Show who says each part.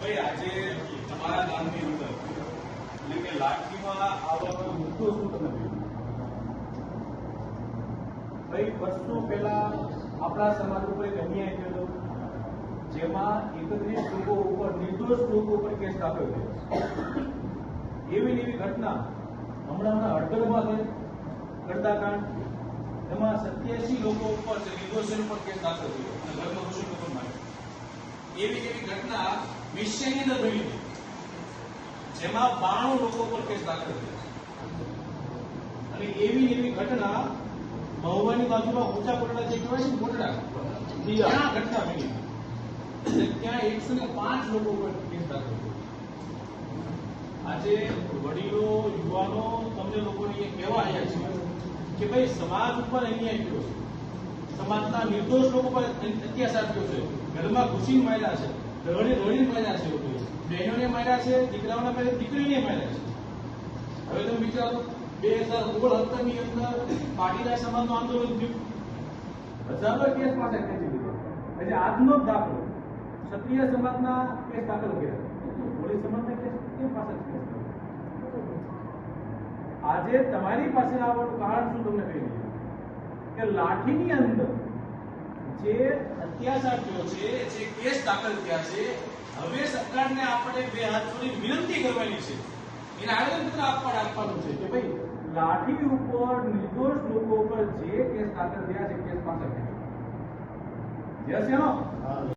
Speaker 1: ભાઈ આજે તમારા ગામની અંદર એટલે કે લાઠીમાં આવવાનો મુદ્દો શું તમે
Speaker 2: ભાઈ વર્ષો પહેલા આપણા સમાજ ઉપર એક અન્યાય થયો હતો, જેમાં 31 લોકો ઉપર, નિર્દોષ લોકો ઉપર કેસ દાખલ થયો. એવી ને એવી ઘટના હમણાં હળદરમાં થઈ, ગરદાકાંડ, એમાં 87 લોકો ઉપર નિર્દોષો ઉપર કેસ દાખલ થયો અને ઘરમાં ઘૂસી લોકો માર્યા. એવી એવી ઘટના વિશ્વની અંદર બની હતી, જેમાં 92 લોકો ઉપર કેસ દાખલ થયો. અને એવી એવી ઘટના મહુવાની બાજુમાં ઊંચા કોટડા જે કહેવાય છે કોટડા, ત્યાં ઘટના બની હતી. ત્યાં 105 લોકો ઉપર કેસ દાખલ થયો. આજે વડીલો, યુવાનો, તમને લોકોને એ કહેવા આવ્યા છે કે ભાઈ સમાજ ઉપર અન્યાય થયો છે, સમાજના નિર્દોષ લોકો પર અત્યાચાર થયો છે, ઘરમાં ઘૂસીને માર્યા છે, રડીને માર્યા છે, બહેનોને માર્યા છે, દીકરાઓને માર્યા, દીકરીને માર્યા છે. હવે તમે વિચારો 2016-17 ની અંદર પાટીદાર સમાજનું આંદોલન થયું, હજારો કેસ પાસે ખેંચી લીધો. એટલે આજનો જ દાખલો ક્ષત્રિય સમાજના કેસ દાખલ કર્યા, કોળી સમાજના કેસ કેમ પાસે કેસ કર્યા? આજે તમારી પાસે આવવાનું કારણ શું તમને કહી દઉં કે લાઠીની અંદર જે અત્યાચાર થયો છે, જે કેસ દાખલ થયા છે, હવે સરકારને આપણે બે હાથ જોડી વિનંતી કરવાની છે, એને આવેદનપત્ર આપવાનું છે કે ભાઈ લાઠી ઉપર નિર્દોષ લોકો ઉપર જે કેસ દાખલ થયા છે કેસ પાસે યસ નો